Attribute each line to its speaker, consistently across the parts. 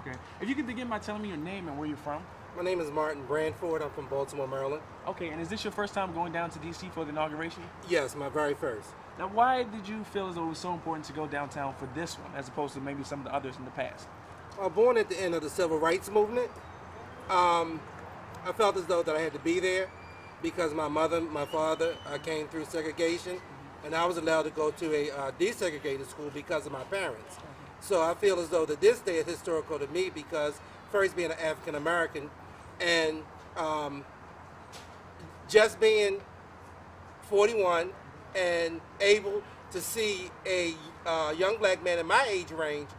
Speaker 1: Okay. If you could begin by telling me your name and where you're from.
Speaker 2: My name is Martin Branford. I'm from Baltimore, Maryland.
Speaker 1: Okay, and is this your first time going down to D.C. for the inauguration?
Speaker 2: Yes, my very first.
Speaker 1: Now, why did you feel as though it was so important to go downtown for this one, as opposed to maybe some of the others in the past?
Speaker 2: Born at the end of the Civil Rights Movement, I felt as though that I had to be there because my mother, my father came through segregation, and I was allowed to go to a desegregated school because of my parents. So I feel as though that this day is historical to me because first being an African American and just being 41 and able to see a young black man in my age range,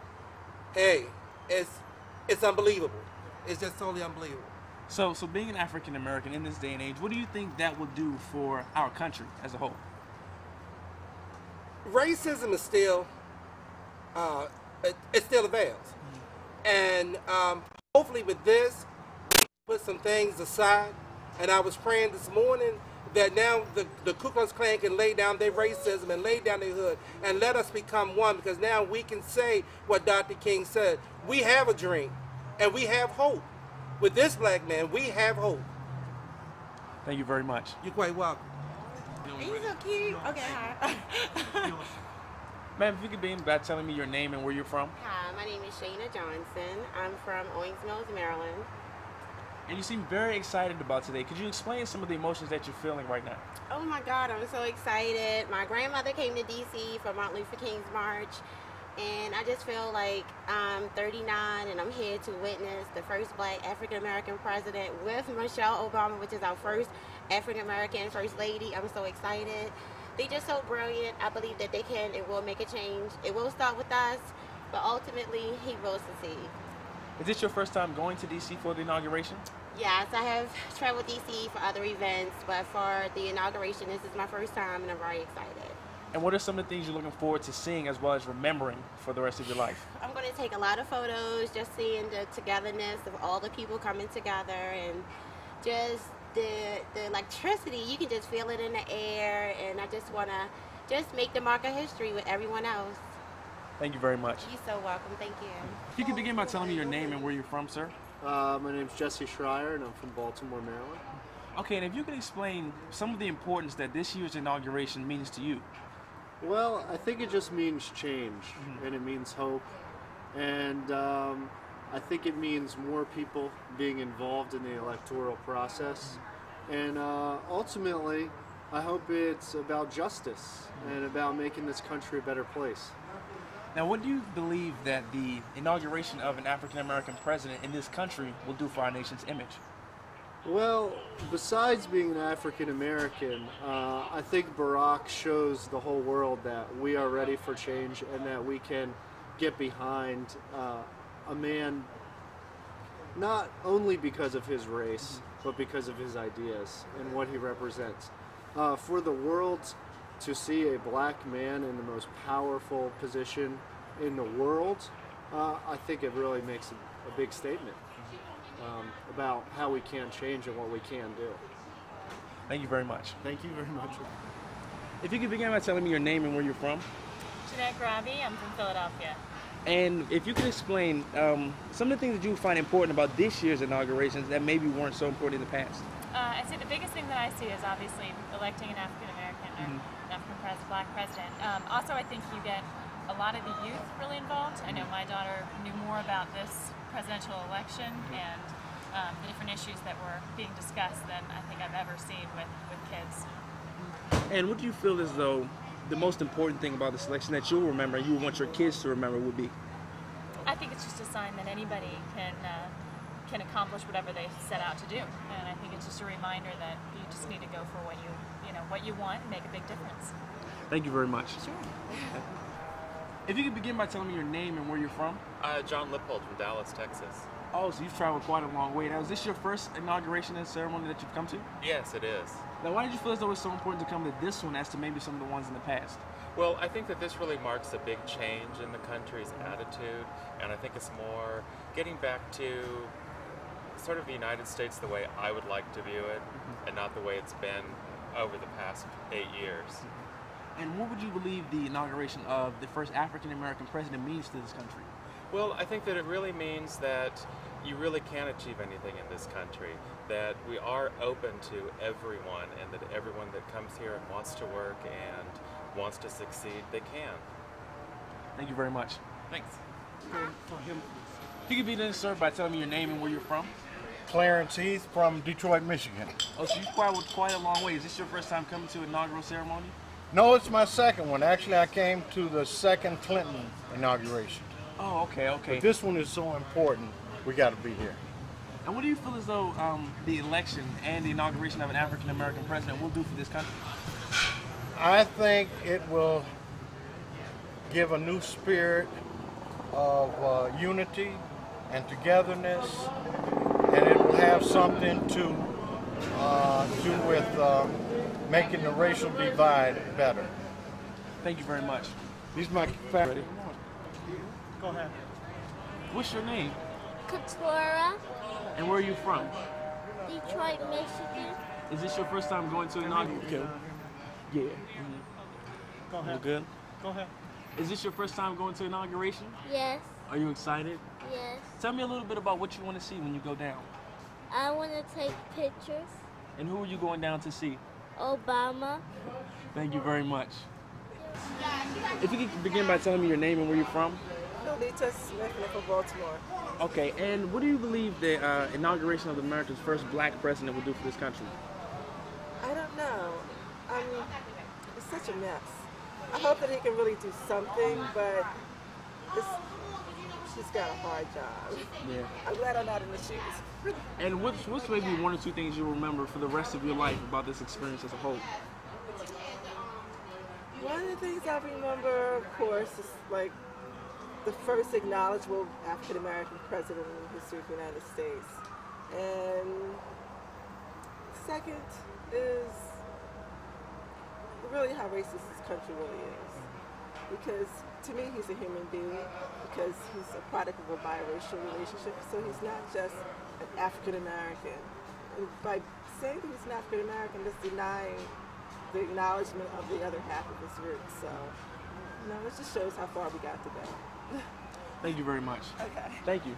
Speaker 2: hey, it's unbelievable. It's just totally unbelievable.
Speaker 1: So being an African American in this day and age, what do you think that will do for our country as a whole?
Speaker 2: Racism is still, it still avails. And hopefully with this, we put some things aside. And I was praying this morning that now the Ku Klux Klan can lay down their racism and lay down their hood and let us become one, because now we can say what Dr. King said. We have a dream and we have hope. With this black man, we have hope.
Speaker 1: Thank you very much.
Speaker 2: You're quite welcome.
Speaker 3: He's so cute. Okay, hi.
Speaker 1: Ma'am, if you could begin by telling me your name and where you're from.
Speaker 3: Hi, my name is Shayna Johnson. I'm from Owings Mills, Maryland.
Speaker 1: And you seem very excited about today. Could you explain some of the emotions that you're feeling right now?
Speaker 3: Oh my God, I'm so excited. My grandmother came to DC for Martin Luther King's march. And I just feel like I'm 39 and I'm here to witness the first black African-American president with Michelle Obama, which is our first African-American first lady. I'm so excited. They're just so brilliant. I believe that they can and will make a change. It will start with us, but ultimately he will succeed.
Speaker 1: Is this your first time going to D.C. for the inauguration?
Speaker 3: Yes, I have traveled D.C. for other events, but for the inauguration, this is my first time and I'm very excited.
Speaker 1: And what are some of the things you're looking forward to seeing as well as remembering for the rest of your life?
Speaker 3: I'm going to take a lot of photos, just seeing the togetherness of all the people coming together and just the electricity. You can just feel it in the air, and I just want to just make the mark of history with everyone else.
Speaker 1: Thank you very much.
Speaker 3: You're so welcome. Thank you.
Speaker 1: If you could begin by telling me your name and where you're from, sir.
Speaker 4: My name's Jesse Schreier, and I'm from Baltimore, Maryland.
Speaker 1: Okay, and if you could explain some of the importance that this year's inauguration means to you.
Speaker 4: Well, I think it just means change, and it means hope, and I think it means more people being involved in the electoral process, and ultimately, I hope it's about justice and about making this country a better place.
Speaker 1: Now, what do you believe that the inauguration of an African-American president in this country will do for our nation's image?
Speaker 4: Well, besides being an African American, I think Barack shows the whole world that we are ready for change and that we can get behind a man not only because of his race, but because of his ideas and what he represents. For the world to see a black man in the most powerful position in the world, I think it really makes a big statement. About how we can change and what we can do.
Speaker 1: Thank you very much.
Speaker 4: Thank you very much.
Speaker 1: If you could begin by telling me your name and where you're from.
Speaker 5: Jeanette Grabi, I'm from Philadelphia.
Speaker 1: And if you could explain some of the things that you find important about this year's inaugurations that maybe weren't so important in the past.
Speaker 5: I'd say the biggest thing that I see is obviously electing an African American or an African black president. Also, I think you get a lot of the youth really involved. I know my daughter knew more about this presidential election and the different issues that were being discussed than I think I've ever seen with kids.
Speaker 1: And what do you feel as though the most important thing about this election that you'll remember and you would want your kids to remember would be?
Speaker 5: I think it's just a sign that anybody can accomplish whatever they set out to do, and I think it's just a reminder that you just need to go for what you want and make a big difference.
Speaker 1: Thank you very much.
Speaker 5: Sure.
Speaker 1: If you could begin by telling me your name and where you're from.
Speaker 6: John Lippold from Dallas, Texas.
Speaker 1: Oh, so you've traveled quite a long way. Now, is this your first inauguration and ceremony that you've come to?
Speaker 6: Yes, it is.
Speaker 1: Now, why did you feel as though it's so important to come to this one as to maybe some of the ones in the past?
Speaker 6: Well, I think that this really marks a big change in the country's attitude, and I think it's more getting back to sort of the United States the way I would like to view it, and not the way it's been over the past 8 years.
Speaker 1: And what would you believe the inauguration of the first African-American president means to this country?
Speaker 6: Well, I think that it really means that you really can achieve anything in this country, that we are open to everyone, and that everyone that comes here and wants to work and wants to succeed, they can.
Speaker 1: Thank you very much.
Speaker 6: Thanks.
Speaker 1: If you could begin, sir, by telling me your name and where you're from.
Speaker 7: Clarence Heath from Detroit, Michigan.
Speaker 1: Oh, so you've traveled quite a long way. Is this your first time coming to an inaugural ceremony?
Speaker 7: No, it's my second one. Actually, I came to the second Clinton inauguration.
Speaker 1: Oh, okay, okay.
Speaker 7: But this one is so important, we got to be here.
Speaker 1: And what do you feel as though the election and the inauguration of an African-American president will do for this country?
Speaker 7: I think it will give a new spirit of unity and togetherness, and it will have something to do with making the racial divide better.
Speaker 1: Thank you very much.
Speaker 7: These my family.
Speaker 1: Go ahead. What's your name?
Speaker 8: Katora,
Speaker 1: And where are you from?
Speaker 8: Detroit, Michigan.
Speaker 1: Is this your first time going to an inauguration? Yeah.
Speaker 9: Go ahead.
Speaker 1: You good?
Speaker 9: Go ahead.
Speaker 1: Is this your first time going to inauguration?
Speaker 8: Yes,
Speaker 1: Are you excited?
Speaker 8: yes.
Speaker 1: Tell me a little bit about what you want to see when you go down.
Speaker 8: I want to take pictures.
Speaker 1: And who are you going down to see?
Speaker 8: Obama.
Speaker 1: Thank you very much. If you could begin by telling me your name and where you're from.
Speaker 10: Lolita Smith from Baltimore.
Speaker 1: Okay, and what do you believe the inauguration of America's first black president will do for this country?
Speaker 10: I don't know. It's such a mess. I hope that he can really do something, but she's got a hard job.
Speaker 1: Yeah.
Speaker 10: I'm glad I'm not in the shoes.
Speaker 1: And what's maybe one or two things you'll remember for the rest of your life about this experience as a whole?
Speaker 10: One of the things I remember, of course, is like the first acknowledgeable African American president in the history of the United States. And second is really how racist this country really is. Because to me, he's a human being, because he's a product of a biracial relationship, so he's not just an African American. And by saying that he's an African American, that's denying the acknowledgement of the other half of his roots. So, it just shows how far we got to go.
Speaker 1: Thank you very much.
Speaker 10: Okay.
Speaker 1: Thank you.